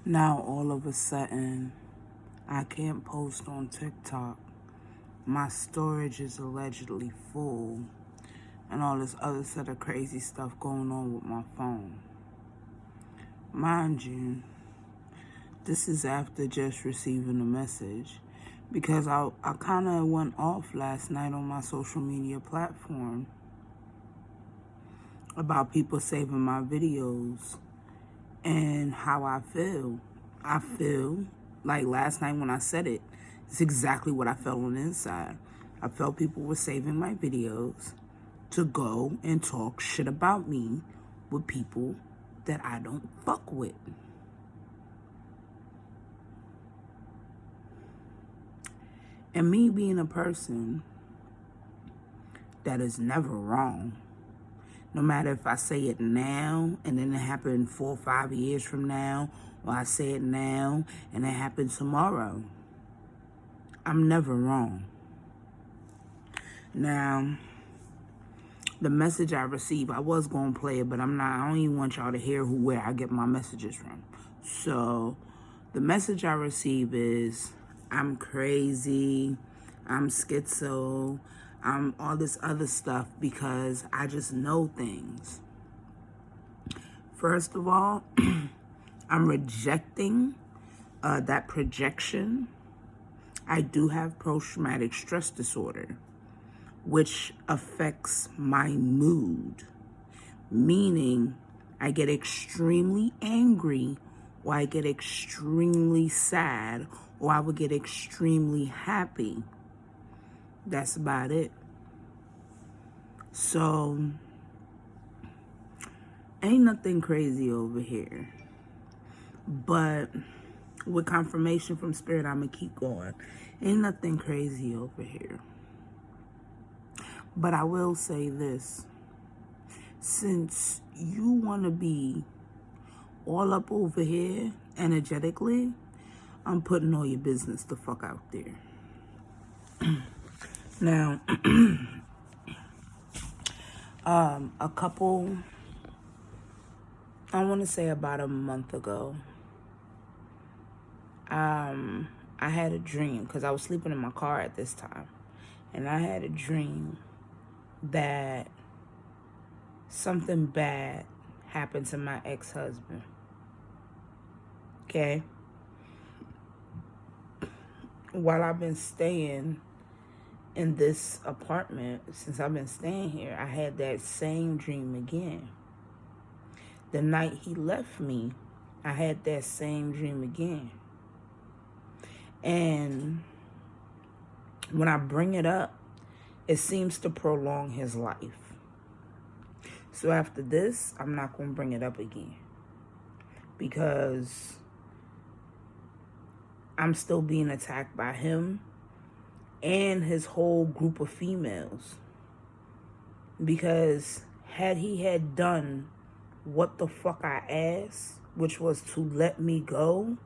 Now all of a sudden, I can't post on TikTok. My storage is allegedly full, and all this other set of crazy stuff going on with my phone. Mind you, this is after just receiving a message, because I kind of went off last night on my social media platform about people saving my videos and how I feel. I feel like last night when I said it, it's exactly what I felt on the inside. I felt people were saving my videos to go and talk shit about me with people that I don't fuck with. And me being a person that is never wrong, no matter if I say it now and then it happened 4 or 5 years from now, or I say it now and it happens tomorrow, I'm never wrong. Now, the message I received, I was going to play it, but I don't even want y'all to hear where I get my messages from. So, the message I receive is, I'm crazy, I'm schizo, I'm all this other stuff because I just know things. First of all, I'm rejecting that projection. I do have post-traumatic stress disorder, which affects my mood, meaning I get extremely angry, or I get extremely sad, or I would get extremely happy. That's about it. So, ain't nothing crazy over here. But with confirmation from Spirit, I'm going to keep going. Ain't nothing crazy over here. But I will say this. Since you want to be all up over here energetically, I'm putting all your business the fuck out there. Now, a couple, I want to say about a month ago, I had a dream, because I was sleeping in my car at this time, and I had a dream that something bad happened to my ex-husband. Okay? While I've been staying in this apartment, since I've been staying here, I had that same dream again. The night he left me, I had that same dream again. And when I bring it up, it seems to prolong his life. So after this, I'm not going to bring it up again, because I'm still being attacked by him and his whole group of females. Because had he had done what the fuck I asked, which was to let me go,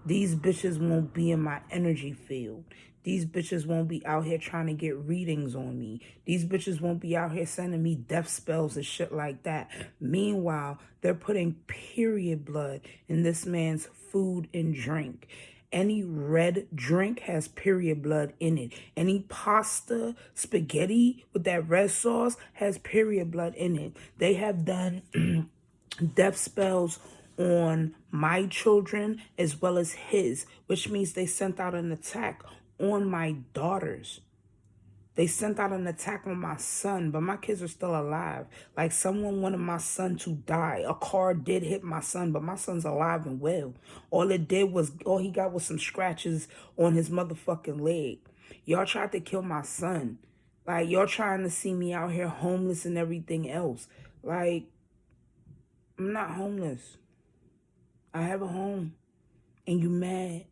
these bitches won't be in my energy field. These bitches won't be out here trying to get readings on me. These bitches won't be out here sending me death spells and shit like that. Meanwhile, they're putting period blood in this man's food and drink. Any red drink has period blood in it. Any pasta, spaghetti with that red sauce has period blood in it. They have done death spells on my children as well as his, which means they sent out an attack on my daughters. They sent out an attack on my son, but my kids are still alive. Like, someone wanted my son to die. A car did hit my son, but my son's alive and well. All he got was some scratches on his motherfucking leg. Y'all tried to kill my son. Like, y'all trying to see me out here homeless and everything else. Like, I'm not homeless. I have a home. And you mad.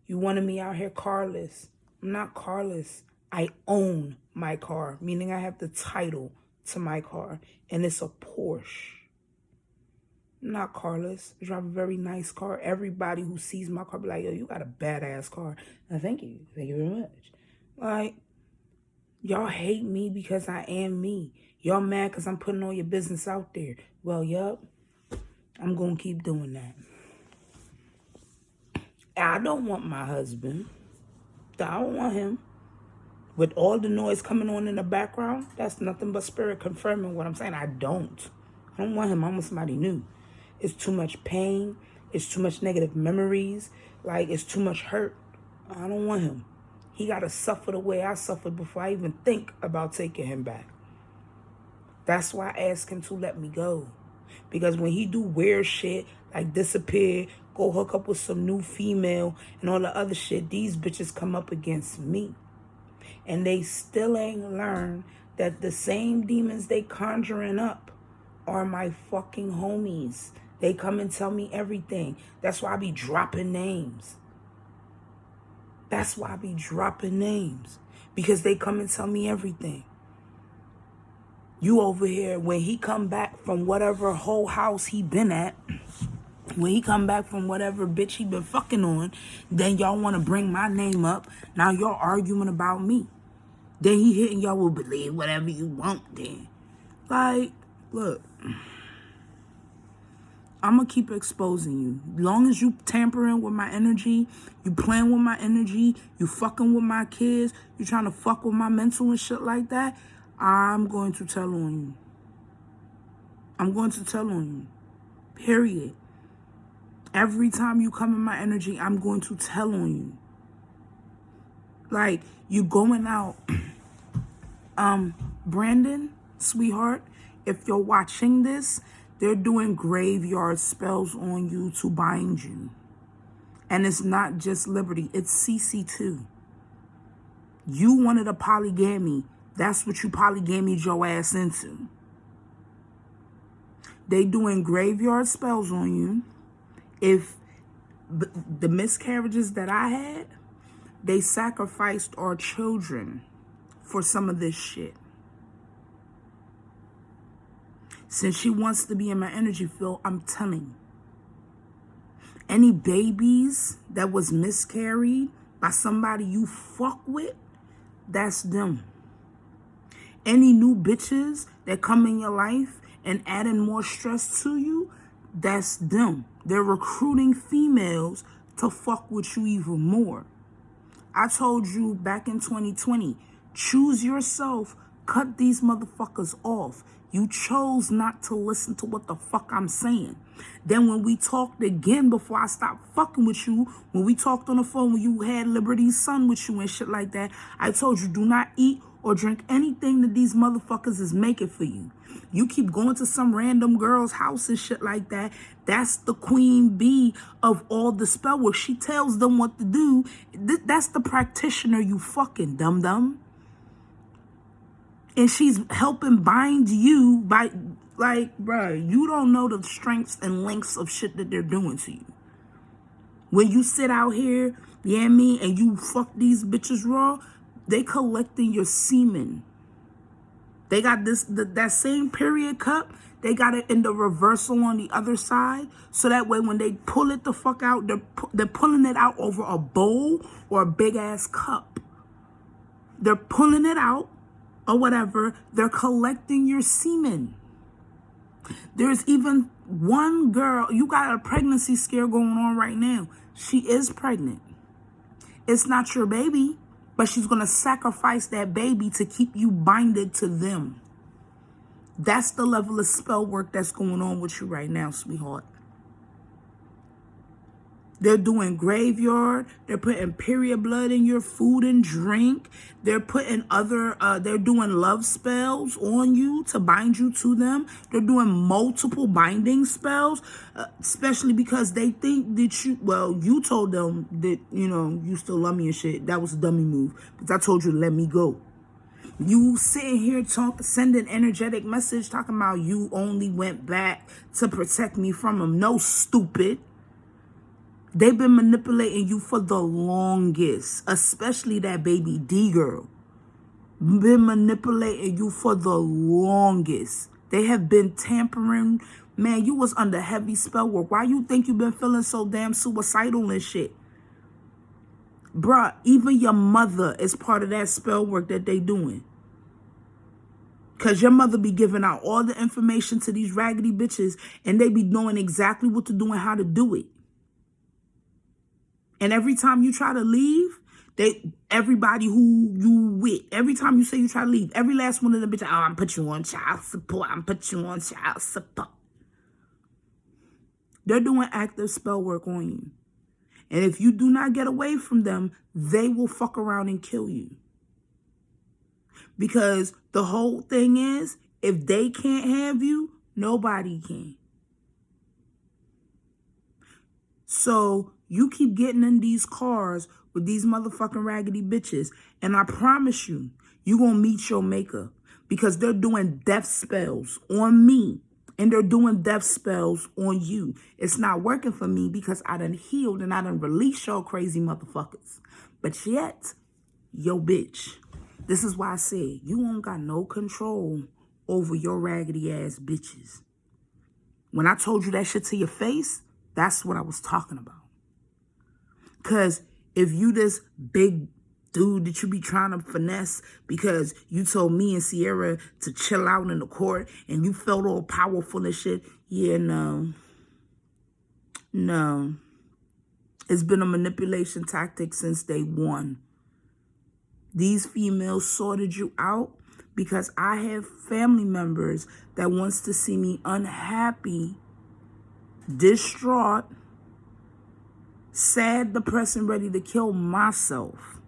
You wanted me out here carless. I'm not carless. I own my car, meaning I have the title to my car. And it's a Porsche. I'm not carless. I drive a very nice car. Everybody who sees my car be like, yo, you got a badass car. And thank you. Thank you very much. Like, y'all hate me because I am me. Y'all mad because I'm putting all your business out there. Well, yup. I'm going to keep doing that. I don't want my husband. I don't want him. With all the noise coming on in the background, that's nothing but spirit confirming what I'm saying. I don't want him. I want somebody new. It's too much pain. It's too much negative memories. Like, it's too much hurt. I don't want him. He got to suffer the way I suffered before I even think about taking him back. That's why I ask him to let me go. Because when he do weird shit, like disappear, go hook up with some new female and all the other shit, these bitches come up against me. And they still ain't learned that the same demons they conjuring up are my fucking homies. They come and tell me everything. That's why I be dropping names. That's why I be dropping names. Because they come and tell me everything. You over here, when he come back from whatever whole house he been at, when he come back from whatever bitch he been fucking on, then y'all want to bring my name up. Now y'all arguing about me. Then he hitting y'all will believe whatever you want then. Like, look. I'm going to keep exposing you. Long as you tampering with my energy, you playing with my energy, you fucking with my kids, you trying to fuck with my mental and shit like that, I'm going to tell on you. I'm going to tell on you. Period. Every time you come in my energy, I'm going to tell on you. Like, you going out. Brandon, sweetheart, if you're watching this, they're doing graveyard spells on you to bind you. And it's not just Liberty, it's CC too. You wanted a polygamy. That's what you polygamied your ass into. They doing graveyard spells on you. If the miscarriages that I had, they sacrificed our children for some of this shit. Since she wants to be in my energy field, I'm telling you. Any babies that was miscarried by somebody you fuck with, that's them. Any new bitches that come in your life and adding more stress to you, that's them. They're recruiting females to fuck with you even more. I told you back in 2020, choose yourself, cut these motherfuckers off. You chose not to listen to what the fuck I'm saying. Then when we talked again before I stopped fucking with you, when we talked on the phone when you had Liberty's son with you and shit like that, I told you do not eat or drink anything that these motherfuckers is making for you. You keep going to some random girl's house and shit like that. That's the queen bee of all the spell work. She tells them what to do. That's the practitioner, you fucking dum-dum. And she's helping bind you by, like, bruh, you don't know the strengths and lengths of shit that they're doing to you. When you sit out here, you know what I mean, and you fuck these bitches raw, they collecting your semen. They got that same period cup, they got it in the reversal on the other side. So that way when they pull it the fuck out, they're pulling it out over a bowl or a big ass cup. They're pulling it out or whatever. They're collecting your semen. There's even one girl, you got a pregnancy scare going on right now. She is pregnant. It's not your baby, but she's going to sacrifice that baby to keep you binded to them. That's the level of spell work that's going on with you right now, sweetheart. They're doing graveyard. They're putting period blood in your food and drink. They're putting they're doing love spells on you to bind you to them. They're doing multiple binding spells, especially because they think that you told them that, you still love me and shit. That was a dummy move because I told you to let me go. You sitting here sending energetic message talking about you only went back to protect me from them. No, stupid. They've been manipulating you for the longest, especially that baby D girl. Been manipulating you for the longest. They have been tampering. Man, you was under heavy spell work. Why you think you been feeling so damn suicidal and shit? Bruh, even your mother is part of that spell work that they doing. Because your mother be giving out all the information to these raggedy bitches and they be knowing exactly what to do and how to do it. And every time you try to leave, everybody who you with, every time you say you try to leave, every last one of them bitches, oh, I'm put you on child support. I'm put you on child support. They're doing active spell work on you. And if you do not get away from them, they will fuck around and kill you. Because the whole thing is, if they can't have you, nobody can. So you keep getting in these cars with these motherfucking raggedy bitches. And I promise you, you're going to meet your maker. Because they're doing death spells on me. And they're doing death spells on you. It's not working for me because I done healed and I done released your crazy motherfuckers. But yet, yo bitch. This is why I said, you won't got no control over your raggedy ass bitches. When I told you that shit to your face, that's what I was talking about. Because if you this big dude that you be trying to finesse because you told me and Sierra to chill out in the court and you felt all powerful and shit, yeah, no. No. It's been a manipulation tactic since day one. These females sorted you out because I have family members that wants to see me unhappy, distraught, sad, depressed, and ready to kill myself.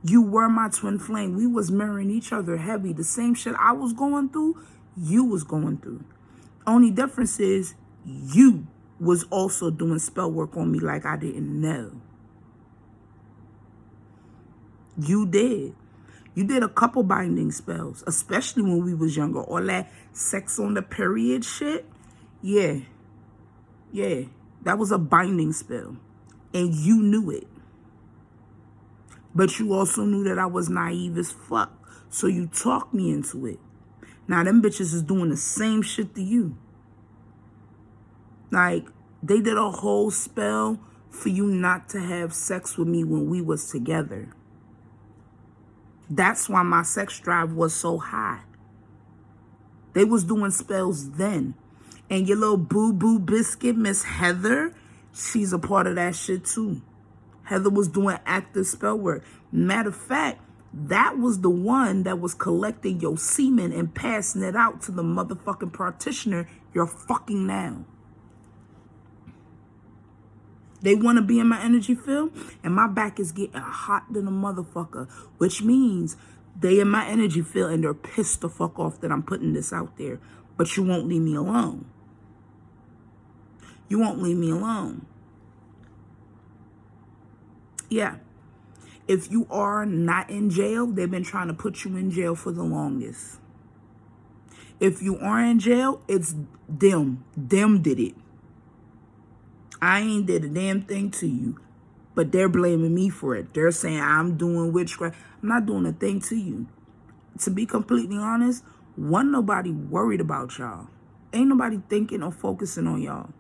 You were my twin flame. We was mirroring each other heavy. The same shit I was going through, you was going through. Only difference is you was also doing spell work on me like I didn't know. You did. You did a couple binding spells, especially when we was younger. All that sex on the period shit. Yeah. Yeah. That was a binding spell. And you knew it. But you also knew that I was naive as fuck. So you talked me into it. Now them bitches is doing the same shit to you. Like, they did a whole spell for you not to have sex with me when we was together. That's why my sex drive was so high. They was doing spells then. And your little boo-boo biscuit, Miss Heather, she's a part of that shit too. Heather was doing active spell work. Matter of fact, that was the one that was collecting your semen and passing it out to the motherfucking practitioner you're fucking now. They want to be in my energy field, and my back is getting hot than a motherfucker, which means they in my energy field, and they're pissed the fuck off that I'm putting this out there. But you won't leave me alone. You won't leave me alone. Yeah. If you are not in jail, they've been trying to put you in jail for the longest. If you are in jail, it's them. Them did it. I ain't did a damn thing to you, but they're blaming me for it. They're saying I'm doing witchcraft. I'm not doing a thing to you. To be completely honest, wasn't nobody worried about y'all. Ain't nobody thinking or focusing on y'all.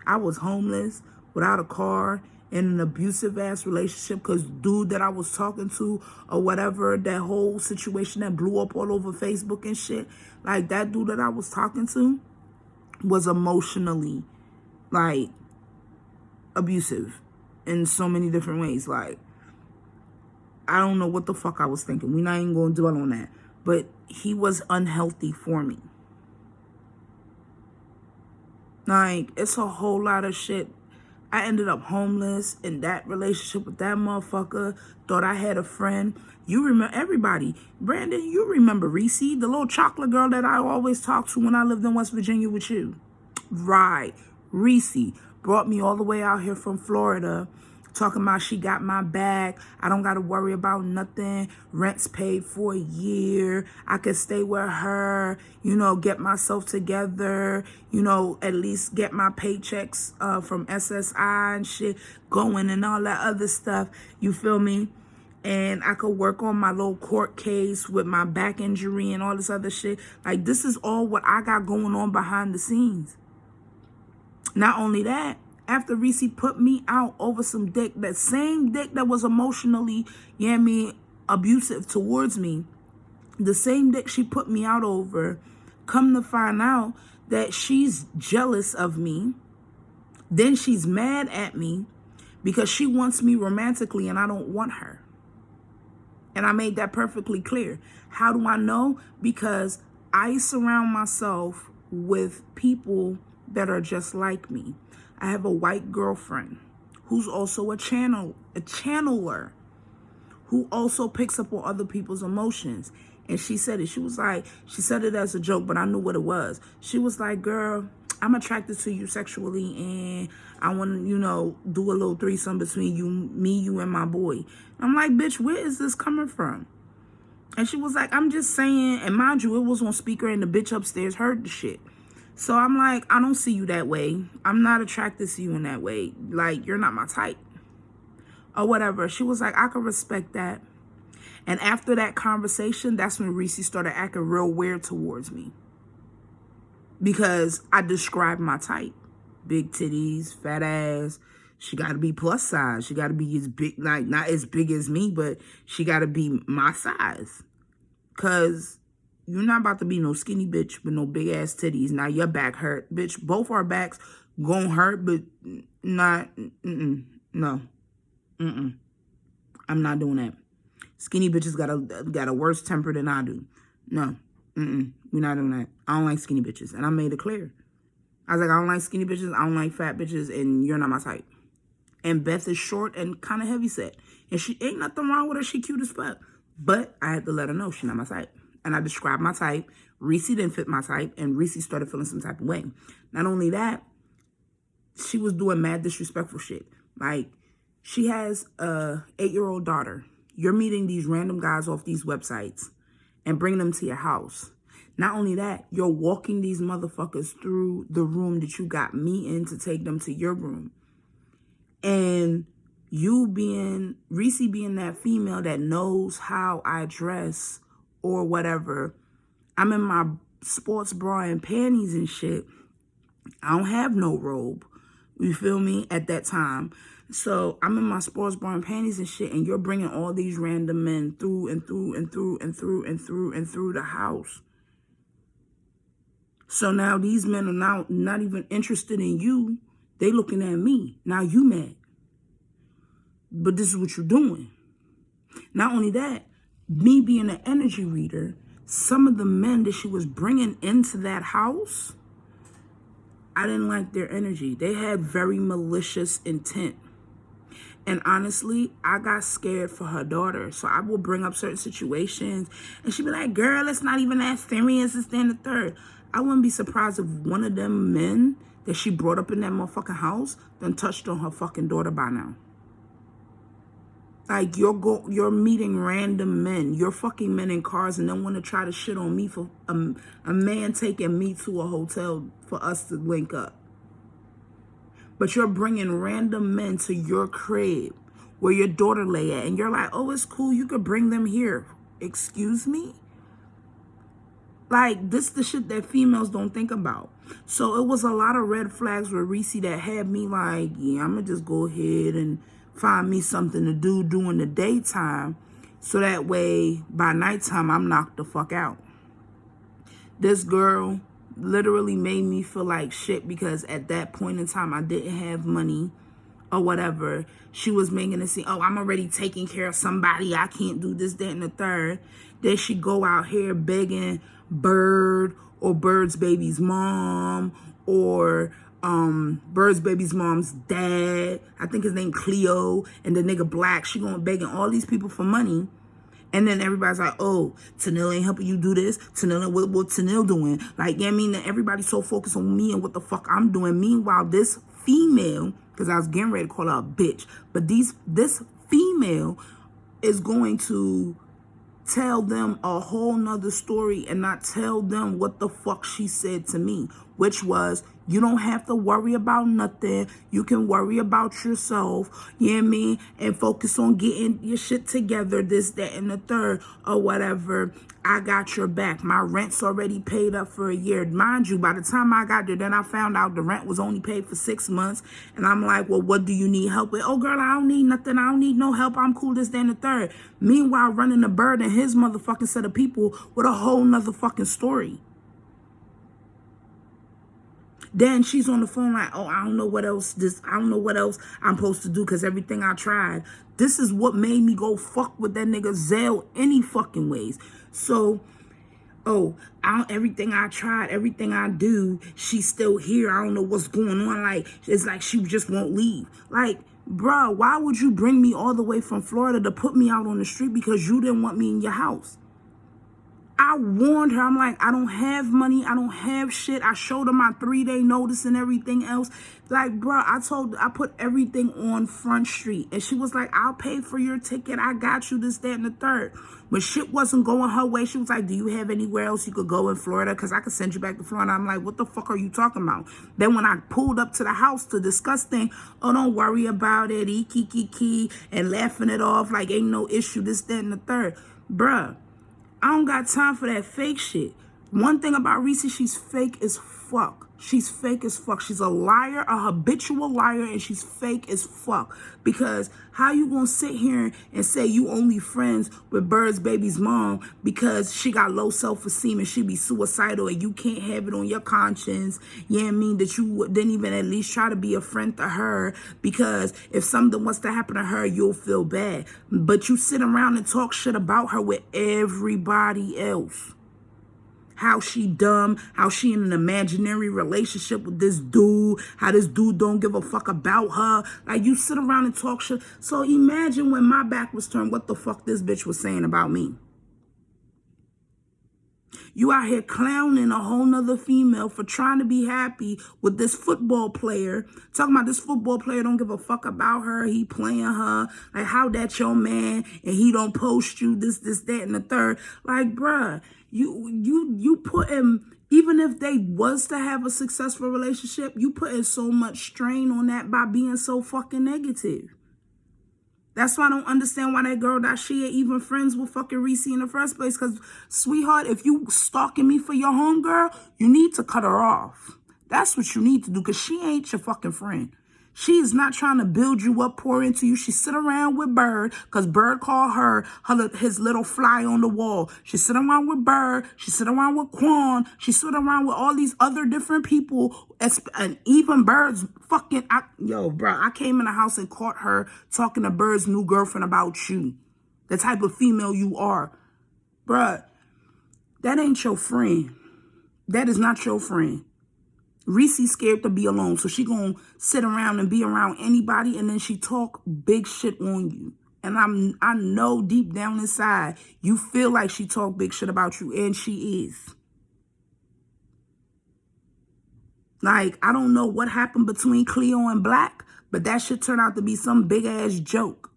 I was homeless, without a car, in an abusive ass relationship because dude that I was talking to or whatever, that whole situation that blew up all over Facebook and shit, like that dude that I was talking to was emotionally, like, abusive in so many different ways. Like, I don't know what the fuck I was thinking. We're not even going to dwell on that. But he was unhealthy for me. Like, it's a whole lot of shit. I ended up homeless in that relationship with that motherfucker. Thought I had a friend. You remember everybody. Brandon, you remember Reese, the little chocolate girl that I always talked to when I lived in West Virginia with you. Right. Reese brought me all the way out here from Florida, talking about she got my bag. I don't got to worry about nothing. Rent's paid for a year. I could stay with her, you know, get myself together, you know, at least get my paychecks from SSI and shit going and all that other stuff. You feel me? And I could work on my little court case with my back injury and all this other shit. Like, this is all what I got going on behind the scenes. Not only that, after Reese put me out over some dick, that same dick that was emotionally, you know what I mean, abusive towards me, the same dick she put me out over, come to find out that she's jealous of me. Then she's mad at me because she wants me romantically and I don't want her. And I made that perfectly clear. How do I know? Because I surround myself with people that are just like me. I have a white girlfriend who's also a channeler, who also picks up on other people's emotions. And she said it. She said it as a joke, but I knew what it was. She was like, girl, I'm attracted to you sexually, and I want to, do a little threesome between you, and my boy. I'm like, bitch, where is this coming from? And she was like, I'm just saying, and mind you, it was on speaker, and the bitch upstairs heard the shit. So I'm like, I don't see you that way. I'm not attracted to you in that way. Like, you're not my type. Or whatever. She was like, I can respect that. And after that conversation, that's when Reese started acting real weird towards me. Because I described my type. Big titties, fat ass. She got to be plus size. She got to be as big, like not as big as me, but she got to be my size. Because you're not about to be no skinny bitch with no big ass titties. Now your back hurt. Bitch, both our backs gonna hurt, but not, no. I'm not doing that. Skinny bitches got a worse temper than I do. No. We're not doing that. I don't like skinny bitches. And I made it clear. I was like, I don't like skinny bitches. I don't like fat bitches. And you're not my type. And Beth is short and kind of heavy set. And she ain't nothing wrong with her. She cute as fuck. But I had to let her know she's not my type. And I described my type. Reese didn't fit my type. And Reese started feeling some type of way. Not only that, she was doing mad disrespectful shit. Like, she has a 8-year-old daughter. You're meeting these random guys off these websites and bringing them to your house. Not only that, you're walking these motherfuckers through the room that you got me in to take them to your room. And Reese being that female that knows how I dress or whatever. I'm in my sports bra and panties and shit. I don't have no robe. You feel me? At that time. So I'm in my sports bra and panties and shit, and you're bringing all these random men through the house. So now these men are now not even interested in you. They looking at me. Now you mad. But this is what you're doing. Not only that, me being an energy reader, some of the men that she was bringing into that house, I didn't like their energy. They had very malicious intent. And honestly, I got scared for her daughter. So I will bring up certain situations and she'd be like, girl, it's not even that serious. It's then the third. I wouldn't be surprised if one of them men that she brought up in that motherfucking house done touched on her fucking daughter by now. Like, you're meeting random men. You're fucking men in cars and then want to try to shit on me for a man taking me to a hotel for us to link up. But you're bringing random men to your crib where your daughter lay at. And you're like, oh, it's cool. You could bring them here. Excuse me? Like, this is the shit that females don't think about. So it was a lot of red flags with Reese that had me like, yeah, I'm going to just go ahead and find me something to do during the daytime. So that way, by nighttime, I'm knocked the fuck out. This girl literally made me feel like shit because at that point in time, I didn't have money or whatever. She was making it seem, oh, I'm already taking care of somebody. I can't do this, that, and the third. Then she go out here begging Bird or Bird's baby's mom or Bird's baby's mom's dad. I think his name Cleo, and the nigga Black. She going begging all these people for money. And then everybody's like, oh, Tanil ain't helping you do this. Tanil, what Tanil doing? Like, yeah, I mean, that everybody's so focused on me and what the fuck I'm doing. Meanwhile, this female, because I was getting ready to call her a bitch, but this female is going to tell them a whole nother story and not tell them what the fuck she said to me, which was, you don't have to worry about nothing. You can worry about yourself, you know what I mean? And focus on getting your shit together, this, that, and the third, or whatever. I got your back. My rent's already paid up for a year. Mind you, by the time I got there, then I found out the rent was only paid for 6 months. And I'm like, well, what do you need help with? Oh, girl, I don't need nothing. I don't need no help. I'm cool, this, that, and the third. Meanwhile, running the Bird and his motherfucking set of people with a whole nother fucking story. Then she's on the phone like, oh, I don't know what else I'm supposed to do because everything I tried. This is what made me go fuck with that nigga Zell any fucking ways. So, oh, everything I tried, everything I do, she's still here. I don't know what's going on. Like, it's like she just won't leave. Like, bruh, why would you bring me all the way from Florida to put me out on the street because you didn't want me in your house? I warned her. I'm like, I don't have money. I don't have shit. I showed her my 3-day notice and everything else. Like, bro, I put everything on Front Street. And she was like, I'll pay for your ticket. I got you this, that, and the third. When shit wasn't going her way, she was like, do you have anywhere else you could go in Florida? Because I could send you back to Florida. I'm like, what the fuck are you talking about? Then when I pulled up to the house to discuss things, oh, don't worry about it. Kiki, and laughing it off like ain't no issue, this, that, and the third. Bruh. I don't got time for that fake shit. One thing about Reese, she's fake as fuck. She's fake as fuck. She's a liar, a habitual liar, and she's fake as fuck. Because how you gonna sit here and say you only friends with Bird's baby's mom because she got low self-esteem and she be suicidal and you can't have it on your conscience? You know what I mean? That you didn't even at least try to be a friend to her because if something was to happen to her, you'll feel bad. But you sit around and talk shit about her with everybody else. How she dumb, how she in an imaginary relationship with this dude, how this dude don't give a fuck about her. Like, you sit around and talk shit. So imagine when my back was turned, what the fuck this bitch was saying about me. You out here clowning a whole nother female for trying to be happy with this football player. Talking about this football player don't give a fuck about her. He playing her. Like, how that your man and he don't post you this, that, and the third. Like, bruh. You put him, even if they was to have a successful relationship, you putting so much strain on that by being so fucking negative. That's why I don't understand why that girl that she ain't even friends with fucking Reese in the first place. Because, sweetheart, if you stalking me for your homegirl, you need to cut her off. That's what you need to do because she ain't your fucking friend. She is not trying to build you up, pour into you. She sit around with Bird because Bird called her his little fly on the wall. She sit around with Bird. She sit around with Quan. She sit around with all these other different people. And even Bird's fucking... Yo, bro, I came in the house and caught her talking to Bird's new girlfriend about you. The type of female you are. Bruh, that ain't your friend. That is not your friend. Reese's scared to be alone, so she gonna sit around and be around anybody, and then she talk big shit on you. And I know deep down inside, you feel like she talk big shit about you, and she is. Like, I don't know what happened between Cleo and Black, but that shit turned out to be some big-ass joke.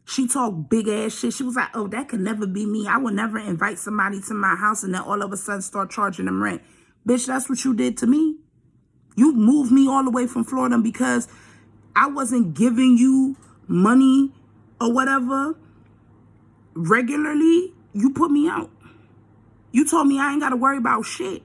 She talked big-ass shit. She was like, oh, that could never be me. I would never invite somebody to my house and then all of a sudden start charging them rent. Bitch, that's what you did to me. You moved me all the way from Florida because I wasn't giving you money or whatever regularly. You put me out. You told me I ain't got to worry about shit.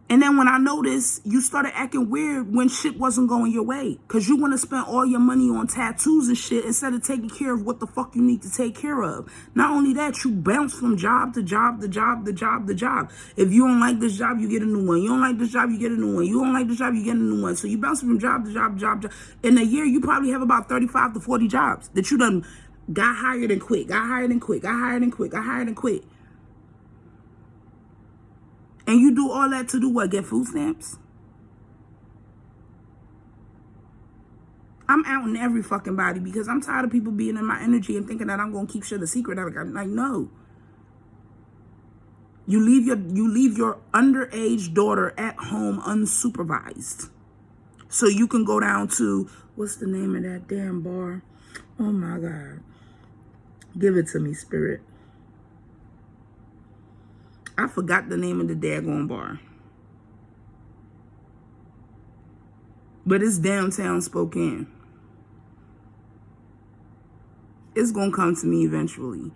And then when I noticed, you started acting weird when shit wasn't going your way. Because you want to spend all your money on tattoos and shit instead of taking care of what the fuck you need to take care of. Not only that, you bounce from job to job to job to job to job. If you don't like this job, you get a new one. You don't like this job, you get a new one. You don't like this job, you get a new one. So you bounce from job to job to job to job. In a year, you probably have about 35 to 40 jobs that you done got hired and quit, got hired and quit, got hired and quit, got hired and quit. And you do all that to do what? Get food stamps? I'm out in every fucking body because I'm tired of people being in my energy and thinking that I'm going to keep shit a secret. Like, no. You leave your underage daughter at home unsupervised. So you can go down to, what's the name of that damn bar? Oh my God. Give it to me, Spirit. I forgot the name of the daggone bar. But it's downtown Spokane. It's going to come to me eventually.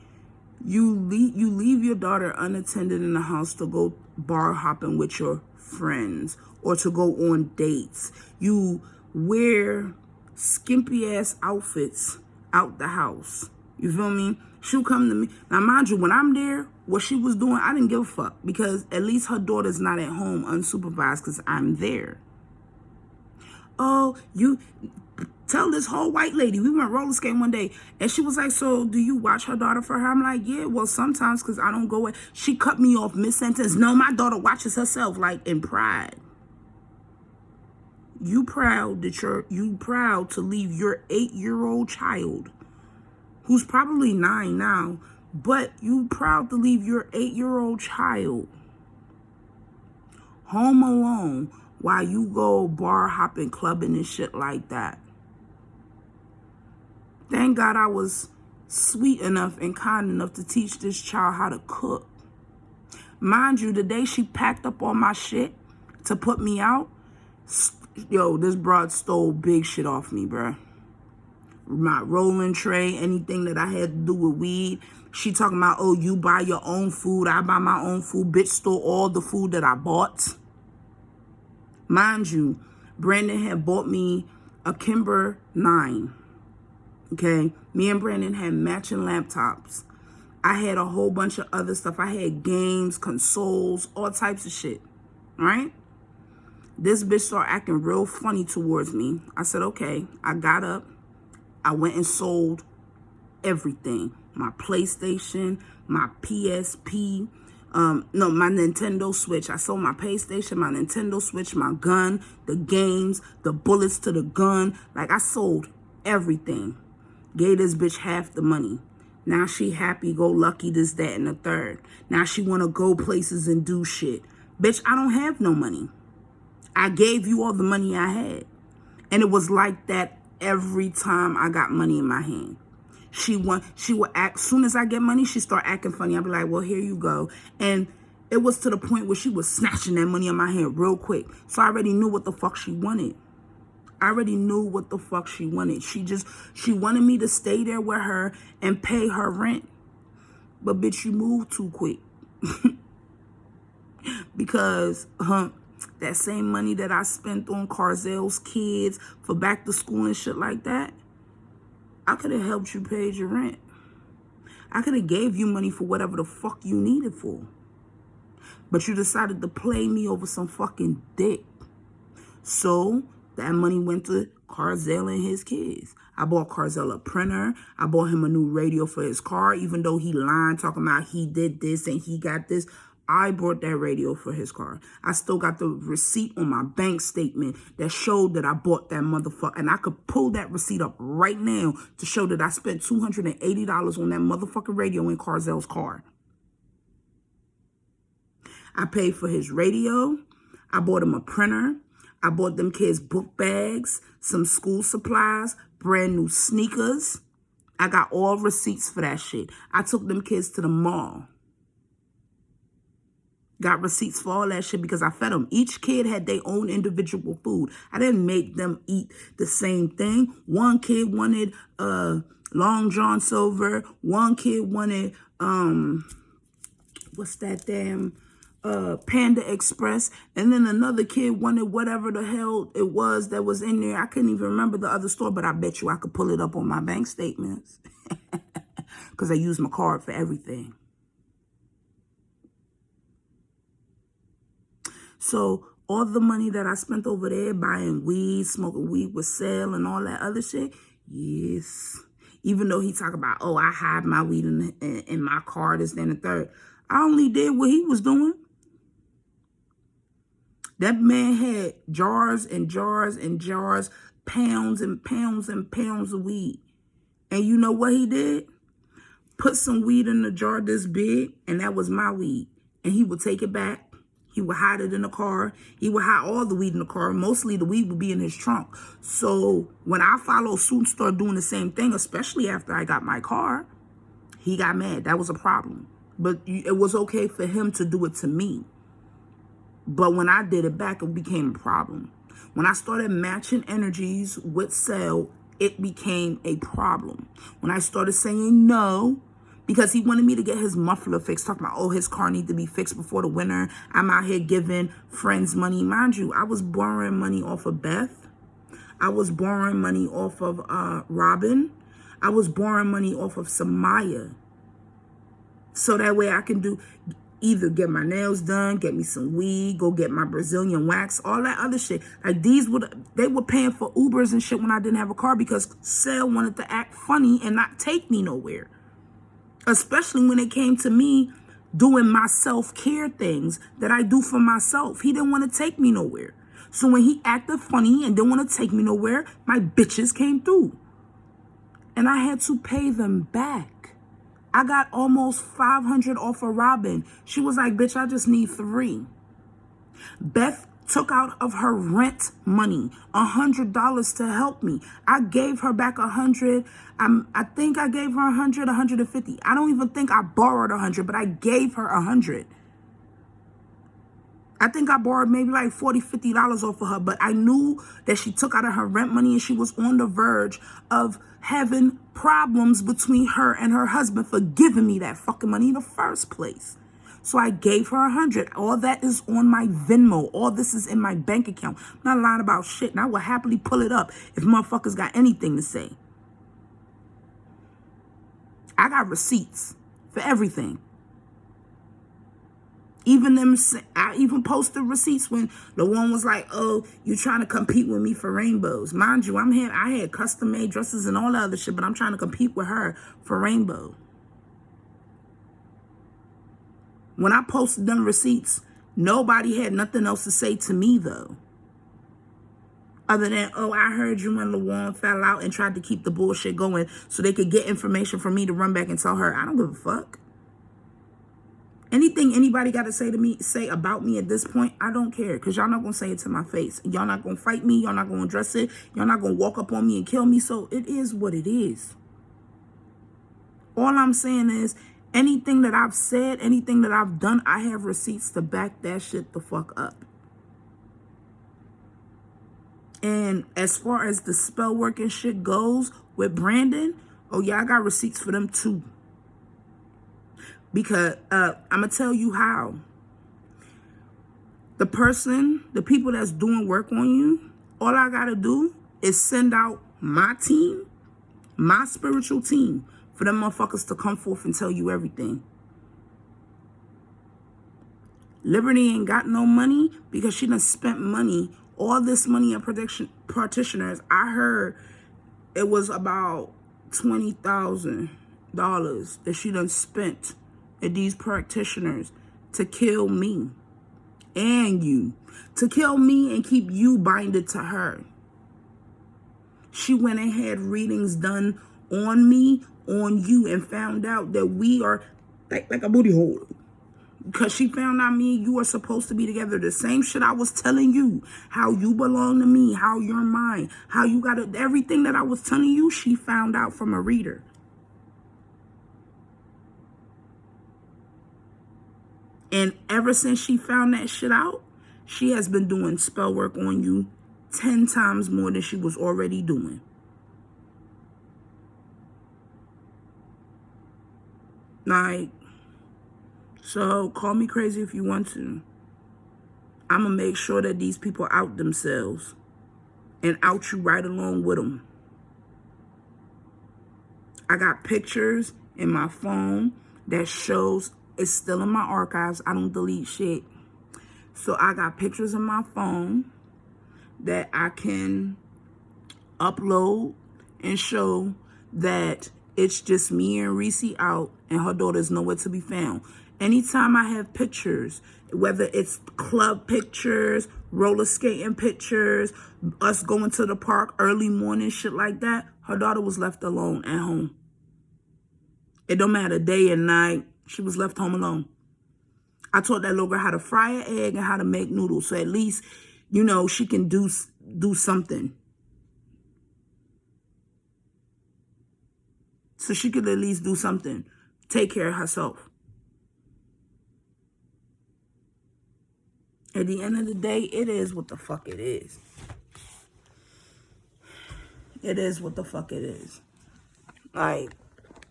You leave your daughter unattended in the house to go bar hopping with your friends or to go on dates. You wear skimpy ass outfits out the house. You feel me? She'll come to me. Now, mind you, when I'm there, what she was doing, I didn't give a fuck, because at least her daughter's not at home unsupervised because I'm there. Oh, you tell this whole white lady, we went roller skating one day, and she was like, so do you watch her daughter for her? I'm like, yeah, well, sometimes, because I don't go in. She cut me off mid-sentence. No, my daughter watches herself, like, in pride. You proud to leave your 8-year-old child, who's probably 9 now, but you proud to leave your 8-year-old child home alone while you go bar hopping, clubbing and shit like that. Thank God I was sweet enough and kind enough to teach this child how to cook. Mind you, the day she packed up all my shit to put me out, yo, this broad stole big shit off me, bruh. My rolling tray, anything that I had to do with weed. She talking about, oh, you buy your own food, I buy my own food. Bitch stole all the food that I bought. Mind you, Brandon had bought me a Kimber 9. Okay? Me and Brandon had matching laptops. I had a whole bunch of other stuff. I had games, consoles, all types of shit. Right? This bitch started acting real funny towards me. I said, okay. I got up. I went and sold everything. My PlayStation, my PSP, my Nintendo Switch. I sold my PlayStation, my Nintendo Switch, my gun, the games, the bullets to the gun. Like, I sold everything. Gave this bitch half the money. Now she happy, go lucky, this, that, and the third. Now she want to go places and do shit. Bitch, I don't have no money. I gave you all the money I had. And it was like that every time I got money in my hand. She would act, soon as I get money, she start acting funny. I'd be like, well, here you go. And it was to the point where she was snatching that money in my hand real quick. So I already knew what the fuck she wanted. I already knew what the fuck she wanted. She wanted me to stay there with her and pay her rent. But bitch, you moved too quick. Because, that same money that I spent on Carzel's kids for back to school and shit like that, I could have helped you pay your rent. I could have gave you money for whatever the fuck you needed for. But you decided to play me over some fucking dick. So that money went to Carzel and his kids. I bought Carzel a printer. I bought him a new radio for his car, even though he lied talking about he did this and he got this. I bought that radio for his car. I still got the receipt on my bank statement that showed that I bought that motherfucker. And I could pull that receipt up right now to show that I spent $280 on that motherfucking radio in Carzel's car. I paid for his radio. I bought him a printer. I bought them kids book bags, some school supplies, brand new sneakers. I got all receipts for that shit. I took them kids to the mall. Got receipts for all that shit because I fed them. Each kid had their own individual food. I didn't make them eat the same thing. One kid wanted Long John Silver. One kid wanted, what's that damn, Panda Express. And then another kid wanted whatever the hell it was that was in there. I couldn't even remember the other store, but I bet you I could pull it up on my bank statements. Because I use my card for everything. So all the money that I spent over there buying weed, smoking weed with Sale and all that other shit, yes. Even though he talk about, oh, I hide my weed in my car, this, then, the third. I only did what he was doing. That man had jars and jars and jars, pounds and pounds and pounds of weed. And you know what he did? Put some weed in a jar this big, and that was my weed. And he would take it back. He would hide it in the car. He would hide all the weed in the car. Mostly the weed would be in his trunk. So when I followed suit and started doing the same thing, especially after I got my car, he got mad. That was a problem. But it was okay for him to do it to me. But when I did it back, it became a problem. When I started matching energies with Sale, it became a problem. When I started saying no, because he wanted me to get his muffler fixed, talking about, oh, his car need to be fixed before the winter. I'm out here giving friends money. Mind you, I was borrowing money off of Beth. I was borrowing money off of Robin. I was borrowing money off of Samaya. So that way I can do either get my nails done, get me some weed, go get my Brazilian wax, all that other shit. Like they were paying for Ubers and shit when I didn't have a car because Sale wanted to act funny and not take me nowhere. Especially when it came to me doing my self-care things that I do for myself. He didn't want to take me nowhere. So when he acted funny and didn't want to take me nowhere, my bitches came through. And I had to pay them back. I got almost $500 off of Robin. She was like, bitch, I just need $3. Beth took out of her rent money $100 to help me. I gave her back $100. I think I gave her $100, $150. I don't even think I borrowed $100, but I gave her $100. I think I borrowed maybe like $40, $50 off of her, but I knew that she took out of her rent money and she was on the verge of having problems between her and her husband for giving me that fucking money in the first place. So I gave her $100. All that is on my Venmo. All this is in my bank account. I'm not lying about shit, and I will happily pull it up if motherfuckers got anything to say. I got receipts for everything. I even posted receipts when the one was like, oh, you trying to compete with me for rainbows. Mind you, I had custom made dresses and all that other shit, but I'm trying to compete with her for rainbow. When I posted them receipts, nobody had nothing else to say to me though. Other than, oh, I heard you and LaJuan fell out and tried to keep the bullshit going so they could get information from me to run back and tell her. I don't give a fuck. Anything anybody got to say about me at this point, I don't care. Because y'all not going to say it to my face. Y'all not going to fight me. Y'all not going to address it. Y'all not going to walk up on me and kill me. So it is what it is. All I'm saying is anything that I've said, anything that I've done, I have receipts to back that shit the fuck up. And as far as the spell work and shit goes with Brandon, oh yeah, I got receipts for them too. Because I'm going to tell you how. The people that's doing work on you, all I got to do is send out my team, my spiritual team, for them motherfuckers to come forth and tell you everything. Liberty ain't got no money because she done spent money, all this money on practitioners. I heard it was about $20,000 that she done spent at these practitioners to kill me and you, to kill me and keep you binded to her. She went and had readings done on me, on you, and found out that we are like a booty hole. Because she found out me and you are supposed to be together. The same shit I was telling you, how you belong to me, how you're mine, how you got to, everything that I was telling you, she found out from a reader. And ever since she found that shit out, she has been doing spell work on you 10 times more than she was already doing. Like, so call me crazy if you want to. I'm going to make sure that these people out themselves and out you right along with them. I got pictures in my phone that shows it's still in my archives. I don't delete shit. So I got pictures in my phone that I can upload and show that it's just me and Reese out and her daughter's nowhere to be found. Anytime I have pictures, whether it's club pictures, roller skating pictures, us going to the park early morning, shit like that, her daughter was left alone at home. It don't matter, day and night, she was left home alone. I taught that little girl how to fry an egg and how to make noodles. So at least, you know, she can do something. So she could at least do something. Take care of herself. At the end of the day, it is what the fuck it is. It is what the fuck it is. Like,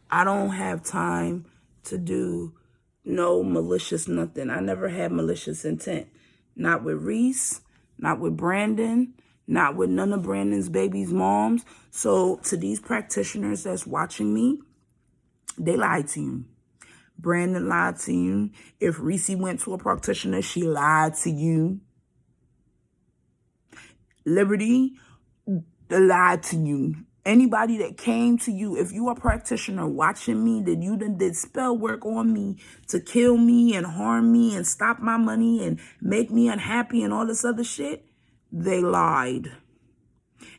I don't have time to do no malicious nothing. I never had malicious intent. Not with Reese, not with Brandon, not with none of Brandon's baby's moms. So to these practitioners that's watching me, they lied to you. Brandon lied to you. If Reese went to a practitioner, she lied to you. Liberty lied to you. Anybody that came to you, if you are a practitioner watching me, that you done did spell work on me to kill me and harm me and stop my money and make me unhappy and all this other shit, they lied.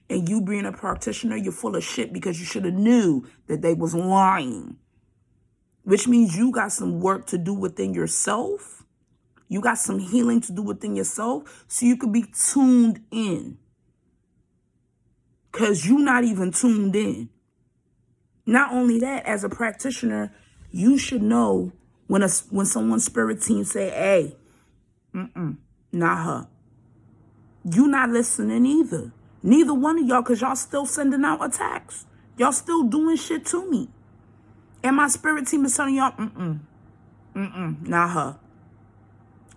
And you being a practitioner, you're full of shit because you should have knew that they was lying. Which means you got some work to do within yourself. You got some healing to do within yourself so you could be tuned in. Because you're not even tuned in. Not only that, as a practitioner, you should know when someone's spirit team say, hey, not her. You not listening either. Neither one of y'all, because y'all still sending out attacks. Y'all still doing shit to me. And my spirit team is telling y'all, not her.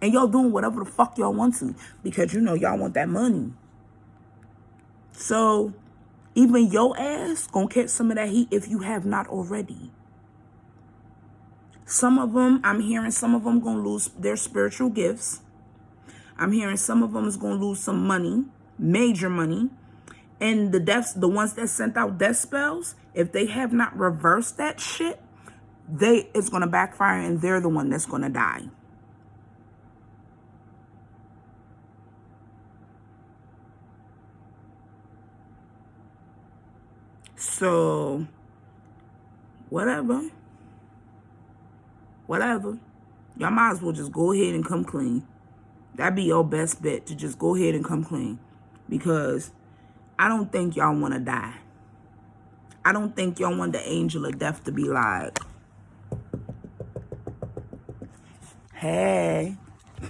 And y'all doing whatever the fuck y'all want to. Because you know y'all want that money. So even your ass gonna catch some of that heat if you have not already. Some of them, I'm hearing some of them gonna lose their spiritual gifts. I'm hearing some of them is gonna lose some money, major money. And the ones that sent out death spells, if they have not reversed that shit, it's gonna backfire and they're the one that's gonna die. So, whatever. Y'all might as well just go ahead and come clean. That'd be your best bet, to just go ahead and come clean. Because I don't think y'all want to die. I don't think y'all want the angel of death to be like, hey.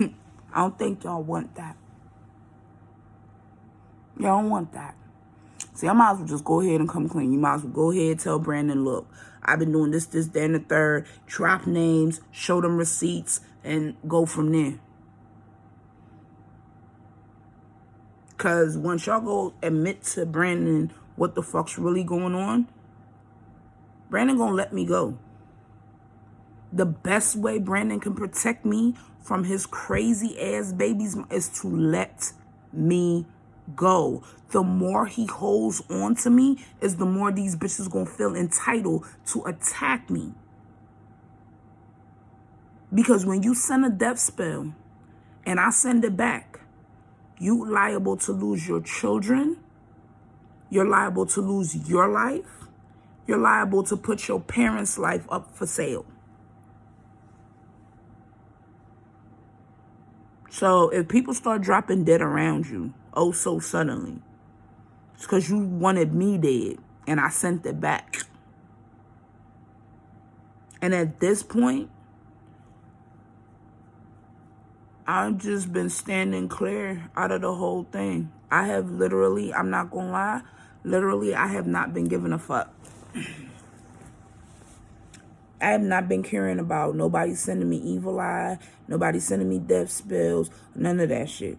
I don't think y'all want that. Y'all don't want that. See, I might as well just go ahead and come clean. You might as well go ahead and tell Brandon, look, I've been doing this, that, and the third. Drop names, show them receipts, and go from there. Because once y'all go admit to Brandon what the fuck's really going on, Brandon gonna let me go. The best way Brandon can protect me from his crazy ass babies is to let me go. The more he holds on to me is the more these bitches gonna feel entitled to attack me. Because when you send a death spell and I send it back, you liable to lose your children. You're liable to lose your life. You're liable to put your parents' life up for sale. So if people start dropping dead around you, oh so suddenly, it's because you wanted me dead and I sent it back. And at this point, I've just been standing clear out of the whole thing. I have literally, I'm not gonna lie, literally I have not been giving a fuck. I have not been caring about nobody sending me evil eye, nobody sending me death spells, none of that shit.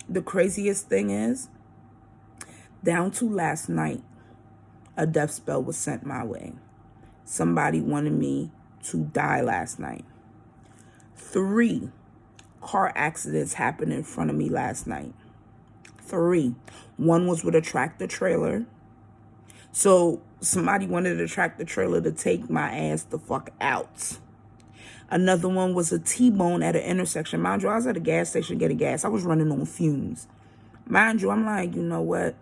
The craziest thing is, down to last night, a death spell was sent my way. Somebody wanted me to die last night. 3 car accidents happened in front of me last night. 3. One was with a tractor trailer. So somebody wanted a tractor trailer to take my ass the fuck out. Another one was a T-bone at an intersection. Mind you, I was at a gas station getting gas. I was running on fumes. Mind you, I'm like, you know what?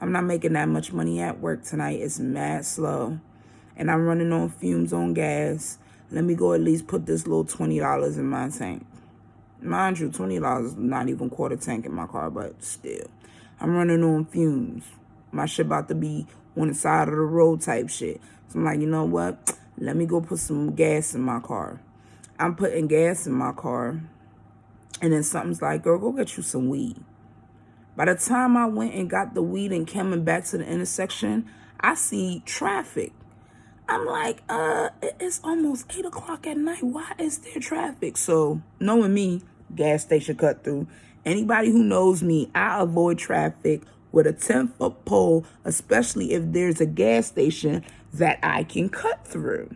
I'm not making that much money at work tonight. It's mad slow. And I'm running on fumes on gas. Let me go at least put this little $20 in my tank. Mind you, $20 is not even quarter tank in my car, but still. I'm running on fumes. My shit about to be on the side of the road type shit. So I'm like, you know what? Let me go put some gas in my car. I'm putting gas in my car. And then something's like, girl, go get you some weed. By the time I went and got the weed and coming back to the intersection, I see traffic. I'm like, it's almost 8 o'clock at night. Why is there traffic? So, knowing me, gas station cut through. Anybody who knows me, I avoid traffic with a 10-foot pole, especially if there's a gas station that I can cut through.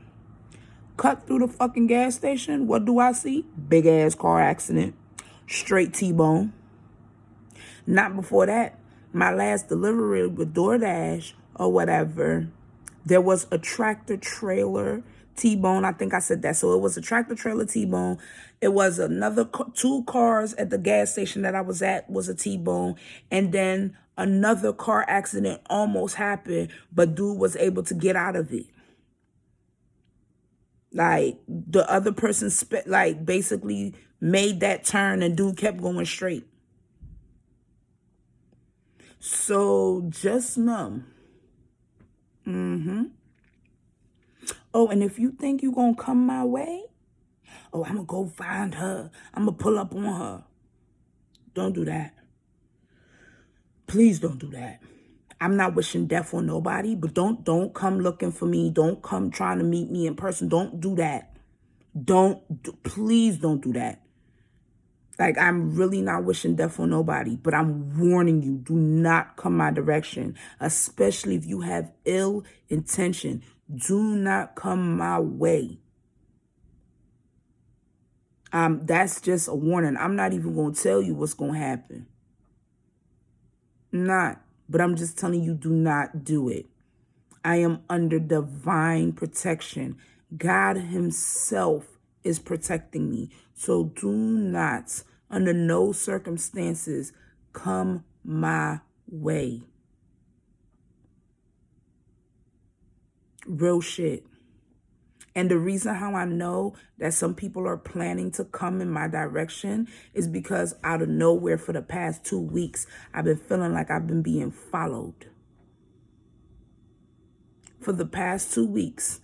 Cut through the fucking gas station, what do I see? Big ass car accident. Straight T-bone. Not before that. My last delivery with DoorDash or whatever, there was a tractor trailer T-bone. I think I said that. So it was a tractor trailer T-bone. It was another 2 cars at the gas station that I was at was a T-bone. And then another car accident almost happened, but dude was able to get out of it. Like, the other person basically made that turn and dude kept going straight. So just know. Oh, and if you think you're going to come my way, oh, I'm going to go find her. I'm going to pull up on her. Don't do that. Please don't do that. I'm not wishing death on nobody, but don't come looking for me. Don't come trying to meet me in person. Don't do that. Please don't do that. Like, I'm really not wishing death on nobody, but I'm warning you, do not come my direction, especially if you have ill intention. Do not come my way. That's just a warning. I'm not even going to tell you what's going to happen. I'm not. But I'm just telling you, do not do it. I am under divine protection. God himself is protecting me. So do not, under no circumstances, come my way. Real shit. And the reason how I know that some people are planning to come in my direction is because out of nowhere for the past 2 weeks, I've been feeling like I've been being followed. For the past 2 weeks,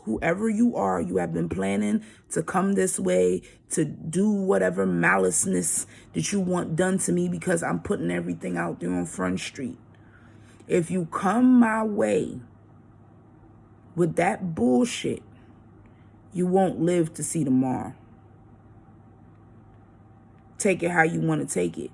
whoever you are, you have been planning to come this way, to do whatever maliceness that you want done to me because I'm putting everything out there on Front Street. If you come my way with that bullshit, you won't live to see tomorrow. Take it how you want to take it,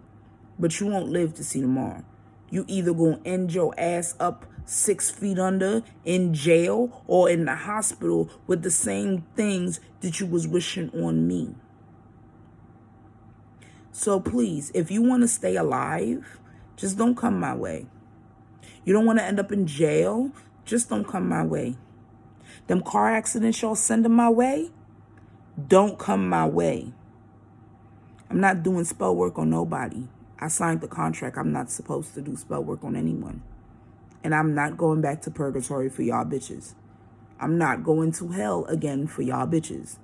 but you won't live to see tomorrow. You either gonna end your ass up 6 feet under in jail or in the hospital with the same things that you was wishing on me. So please, if you want to stay alive, just don't come my way. You don't want to end up in jail, just don't come my way. Them car accidents y'all sending my way, don't come my way. I'm not doing spell work on nobody. I signed the contract. I'm not supposed to do spell work on anyone. And I'm not going back to purgatory for y'all bitches. I'm not going to hell again for y'all bitches.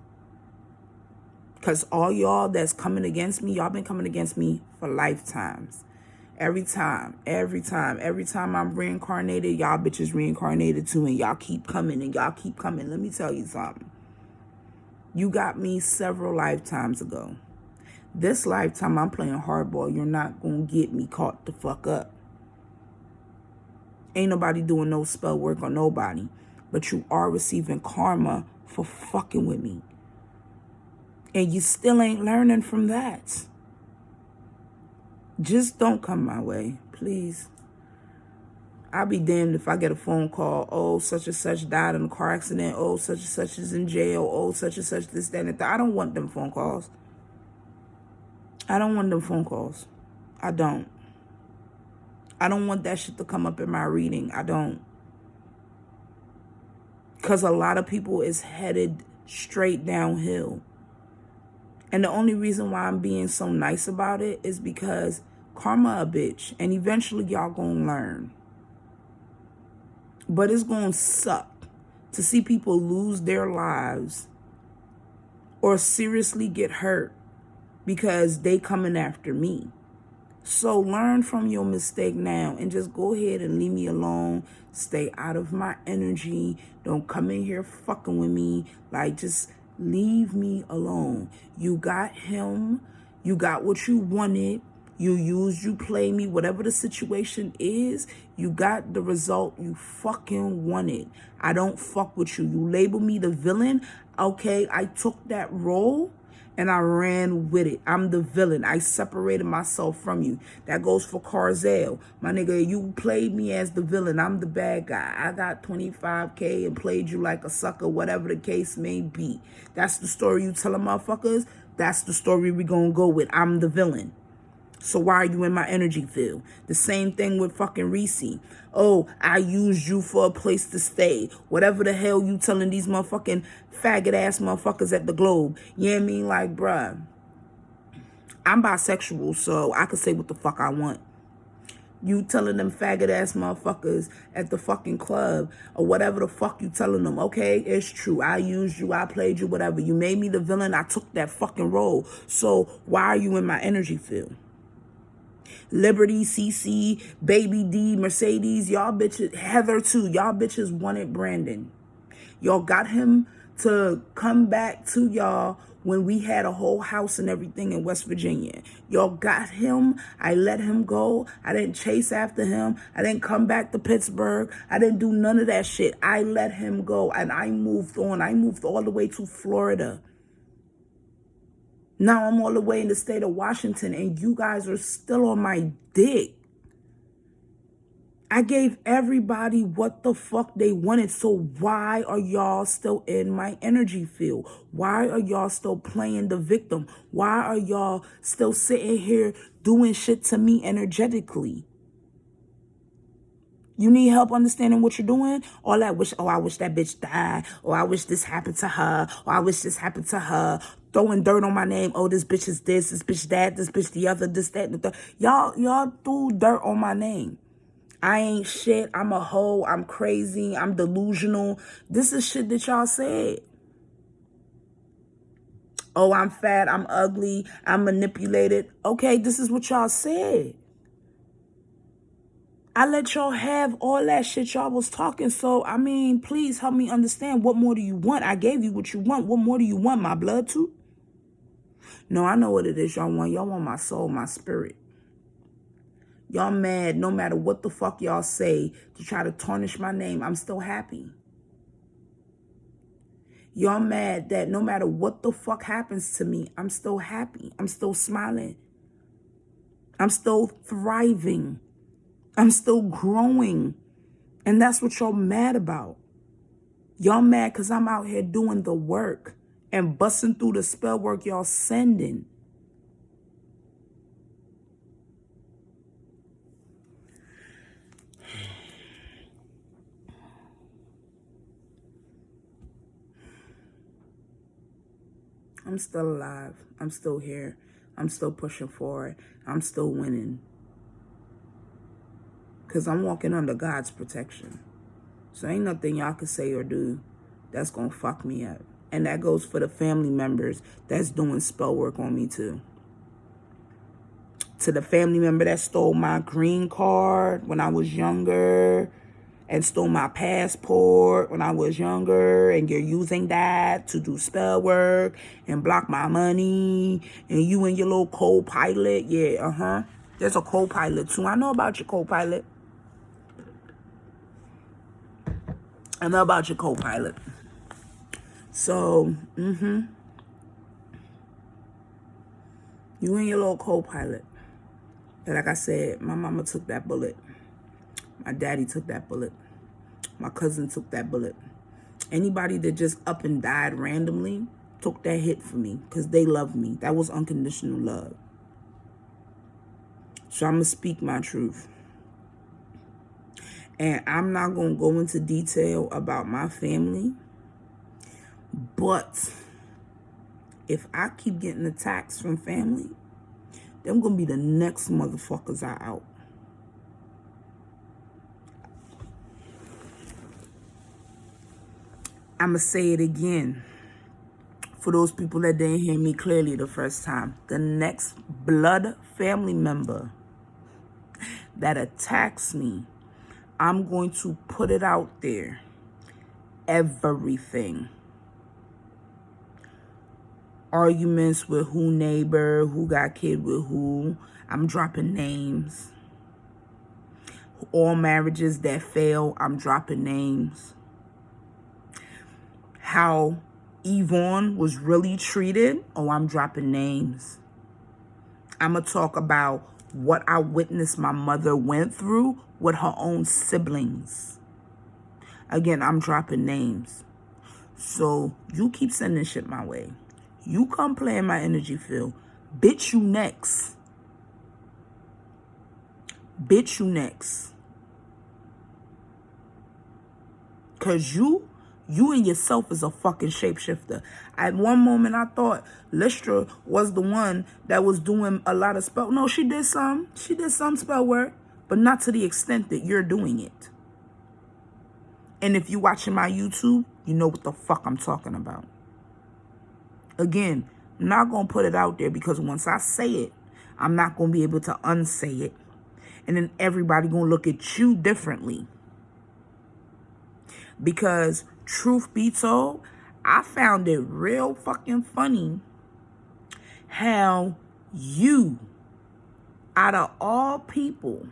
Because all y'all that's coming against me, y'all been coming against me for lifetimes. Every time I'm reincarnated, y'all bitches reincarnated too, and y'all keep coming and y'all keep coming. Let me tell you something. You got me several lifetimes ago. This lifetime, I'm playing hardball. You're not going to get me caught the fuck up. Ain't nobody doing no spell work on nobody, but you are receiving karma for fucking with me. And you still ain't learning from that. Just don't come my way, please. I'll be damned if I get a phone call. Oh, such and such died in a car accident. Oh, such and such is in jail. Oh, such and such this, that, and that. I don't want them phone calls. I don't want them phone calls. I don't want that shit to come up in my reading. I don't. Because a lot of people is headed straight downhill. And the only reason why I'm being so nice about it is because karma a bitch. And eventually y'all gonna learn. But it's gonna suck to see people lose their lives or seriously get hurt because they coming after me. So learn from your mistake now and just go ahead and leave me alone. Stay out of my energy. Don't come in here fucking with me. Like, just leave me alone. You got him. You got what you wanted. You used, you played me. Whatever the situation is, you got the result you fucking wanted. I don't fuck with you. You label me the villain. Okay, I took that role and I ran with it. I'm the villain. I separated myself from you. That goes for Carzell. My nigga, you played me as the villain. I'm the bad guy. I got 25K and played you like a sucker, whatever the case may be. That's the story you telling motherfuckers. That's the story we gonna go with. I'm the villain. So why are you in my energy field? The same thing with fucking Reese. Oh, I used you for a place to stay. Whatever the hell you telling these motherfucking faggot ass motherfuckers at the Globe. You know what I mean? Like, bruh, I'm bisexual, so I can say what the fuck I want. You telling them faggot ass motherfuckers at the fucking club or whatever the fuck you telling them. Okay, it's true. I used you. I played you, whatever. You made me the villain. I took that fucking role. So why are you in my energy field? Liberty, CC, Baby D, Mercedes, y'all bitches, Heather too, y'all bitches wanted Brandon. Y'all got him to come back to y'all when we had a whole house and everything in West Virginia. Y'all got him. I let him go. I didn't chase after him. I didn't come back to Pittsburgh. I didn't do none of that shit. I let him go and I moved on. I moved all the way to Florida. Now I'm all the way in the state of Washington and you guys are still on my dick. I gave everybody what the fuck they wanted. So why are y'all still in my energy field? Why are y'all still playing the victim? Why are y'all still sitting here doing shit to me energetically? You need help understanding what you're doing? All that wish, oh, I wish that bitch died. Or I wish this happened to her. Or I wish this happened to her. Throwing dirt on my name. Oh, this bitch is this bitch that, this bitch the other, this, that, and the third. Y'all threw dirt on my name. I ain't shit. I'm a hoe. I'm crazy. I'm delusional. This is shit that y'all said. Oh, I'm fat. I'm ugly. I'm manipulated. Okay, this is what y'all said. I let y'all have all that shit y'all was talking. So, I mean, please help me understand. What more do you want? I gave you what you want. What more do you want? My blood too? No, I know what it is y'all want. Y'all want my soul, my spirit. Y'all mad no matter what the fuck y'all say to try to tarnish my name. I'm still happy. Y'all mad that no matter what the fuck happens to me, I'm still happy. I'm still smiling. I'm still thriving. I'm still growing. And that's what y'all mad about. Y'all mad because I'm out here doing the work and busting through the spell work y'all sending. I'm still alive. I'm still here. I'm still pushing forward. I'm still winning. Because I'm walking under God's protection. So ain't nothing y'all can say or do that's going to fuck me up. And that goes for the family members that's doing spell work on me too. To the family member that stole my green card when I was younger and stole my passport when I was younger, and you're using that to do spell work and block my money, and you and your little co-pilot, yeah, there's a co-pilot too. I know about your co-pilot. I know about your co-pilot. So, you and your little co-pilot. But like I said, my mama took that bullet. My daddy took that bullet. My cousin took that bullet. Anybody that just up and died randomly took that hit for me because they love me. That was unconditional love. So I'm going to speak my truth. And I'm not going to go into detail about my family. But if I keep getting attacks from family, them going to be the next motherfuckers I out. I'm going to say it again for those people that didn't hear me clearly the first time. The next blood family member that attacks me, I'm going to put it out there. Everything. Arguments with who neighbor, who got kid with who. I'm dropping names. All marriages that fail, I'm dropping names. How Yvonne was really treated, oh, I'm dropping names. I'm going to talk about what I witnessed my mother went through with her own siblings. Again, I'm dropping names. So you keep sending shit my way. You come play in my energy field. Bitch, you next. Bitch, you next. Because you in yourself is a fucking shapeshifter. At one moment, I thought Lystra was the one that was doing a lot of spell. No, she did some. She did some spell work, but not to the extent that you're doing it. And if you're watching my YouTube, you know what the fuck I'm talking about. Again, I'm not going to put it out there because once I say it, I'm not going to be able to unsay it. And then everybody going to look at you differently. Because truth be told, I found it real fucking funny how you, out of all people,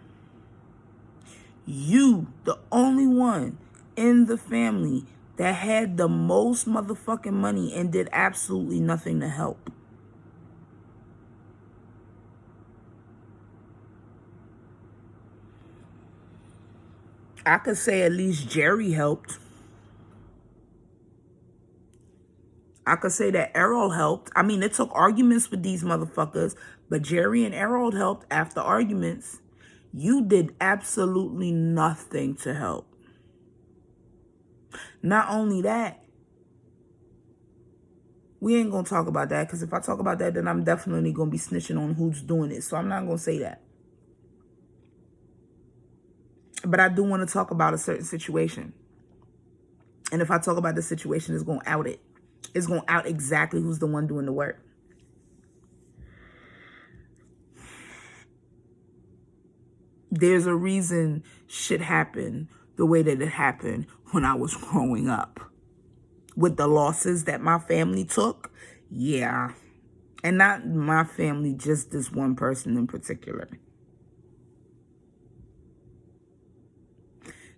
you, the only one in the family that had the most motherfucking money and did absolutely nothing to help. I could say at least Jerry helped. I could say that Errol helped. I mean, it took arguments with these motherfuckers, but Jerry and Errol helped after arguments. You did absolutely nothing to help. Not only that, we ain't going to talk about that, because if I talk about that, then I'm definitely going to be snitching on who's doing it. So I'm not going to say that. But I do want to talk about a certain situation. And if I talk about the situation, it's going to out it. It's going to out exactly who's the one doing the work. There's a reason shit happened the way that it happened when I was growing up. With the losses that my family took, yeah. And not my family, just this one person in particular.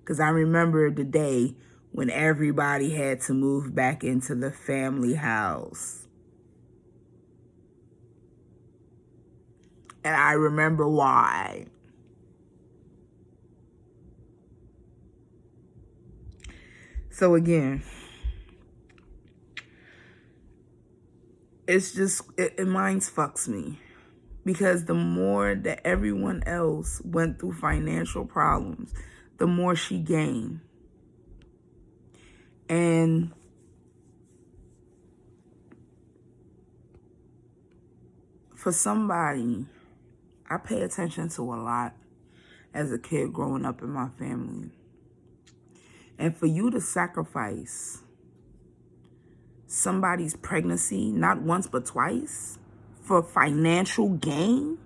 Because I remember the day when everybody had to move back into the family house. And I remember why. So again, it's just, it minds fucks me. Because the more that everyone else went through financial problems, the more she gained. And for somebody, I pay attention to a lot as a kid growing up in my family. And for you to sacrifice somebody's pregnancy, not once but twice, for financial gain,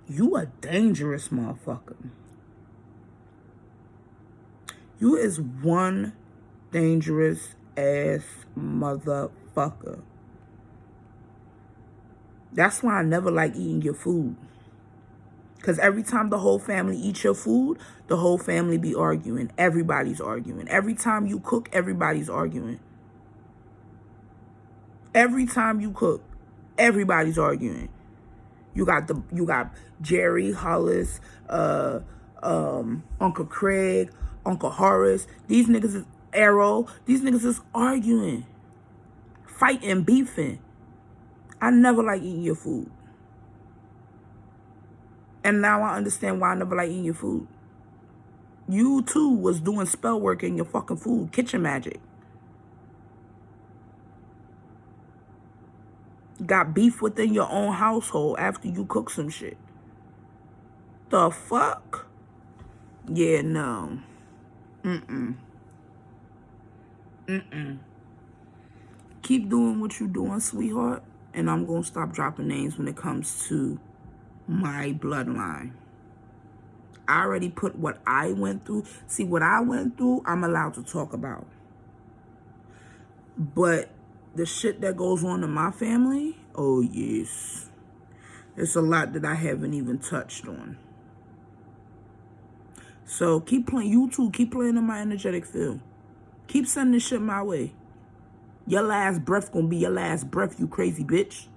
you a dangerous motherfucker. You is one dangerous ass motherfucker. That's why I never like eating your food. Because every time the whole family eats your food, the whole family be arguing. Everybody's arguing. Every time you cook, everybody's arguing. Every time you cook, everybody's arguing. You got Jerry, Hollis, Uncle Craig, Uncle Horace. These niggas is Arrow. These niggas is arguing, fighting, beefing. I never like eating your food. And now I understand why I never like eating your food. You too was doing spell work in your fucking food, kitchen magic. Got beef within your own household after you cook some shit. The fuck? Yeah, no. Keep doing what you're doing, sweetheart. And I'm going to stop dropping names when it comes to my bloodline. I already put what I went through. See, what I went through, I'm allowed to talk about. But the shit that goes on in my family, oh yes. There's a lot that I haven't even touched on. So keep playing. You too, keep playing in my energetic field. Keep sending this shit my way. Your last breath gonna be your last breath, you crazy bitch.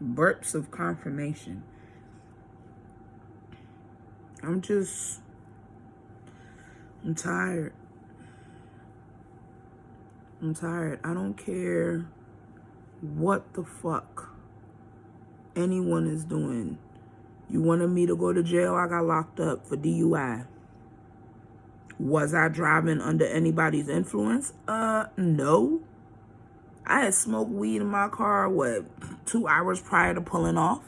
Burps of confirmation. I'm tired. I'm tired. I don't care what the fuck anyone is doing. You wanted me to go to jail? I got locked up for DUI. Was I driving under anybody's influence? No. I had smoked weed in my car, 2 hours prior to pulling off?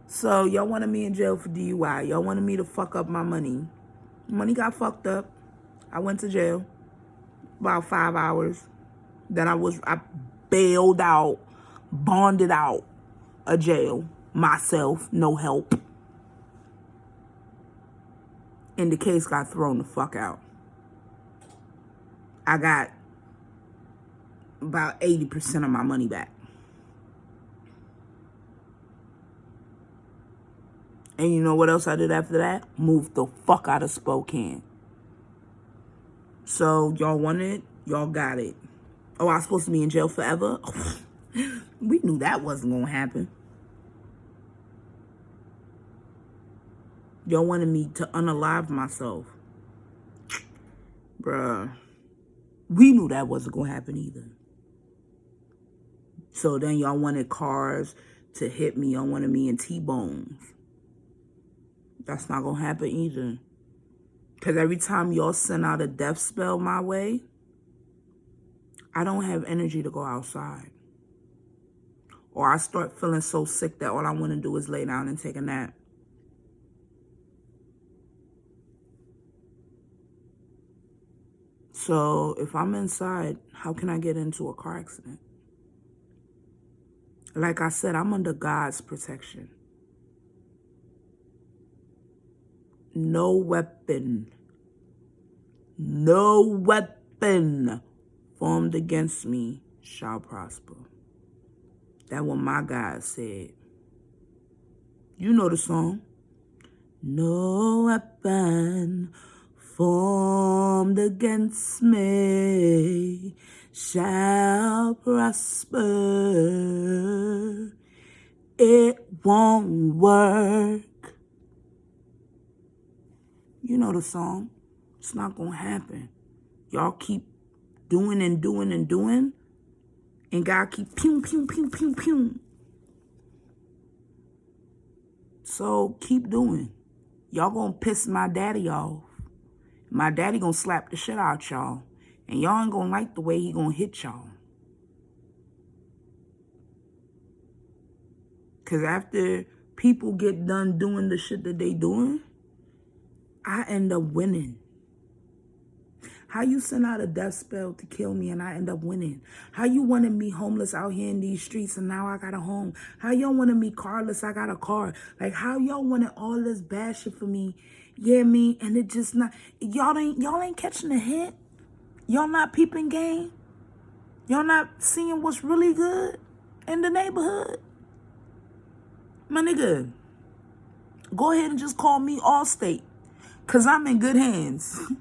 So y'all wanted me in jail for DUI. Y'all wanted me to fuck up my money. Money got fucked up. I went to jail about 5 hours. Then I bailed out, bonded out of jail myself, no help. And the case got thrown the fuck out. I got about 80% of my money back. And you know what else I did after that? Moved the fuck out of Spokane. So y'all wanted it, y'all got it. Oh, I was supposed to be in jail forever? We knew that wasn't gonna happen. Y'all wanted me to unalive myself. Bruh. We knew that wasn't gonna happen either. So then y'all wanted cars to hit me. Y'all wanted me in T-bones. That's not gonna happen either. Because every time y'all send out a death spell my way, I don't have energy to go outside. Or I start feeling so sick that all I want to do is lay down and take a nap. So if I'm inside, how can I get into a car accident? Like I said, I'm under God's protection. No weapon formed against me shall prosper. That's what my God said. You know the song. No weapon formed against me shall prosper. It won't work. You know the song. It's not gonna happen. Y'all keep doing and doing and doing, and God keep pew, pew, pew, pew, pew. So keep doing. Y'all gonna piss my daddy off. My daddy gonna slap the shit out y'all. And y'all ain't gonna like the way he gonna hit y'all. Because after people get done doing the shit that they doing, I end up winning. How you send out a death spell to kill me and I end up winning? How you wanted me homeless out here in these streets and now I got a home? How y'all wanted me carless, I got a car? Like how y'all wanted all this bad shit for me? Yeah, me, and it just not. Y'all ain't catching the hint. Y'all not peeping game. Y'all not seeing what's really good in the neighborhood. My nigga, go ahead and just call me Allstate, cause I'm in good hands.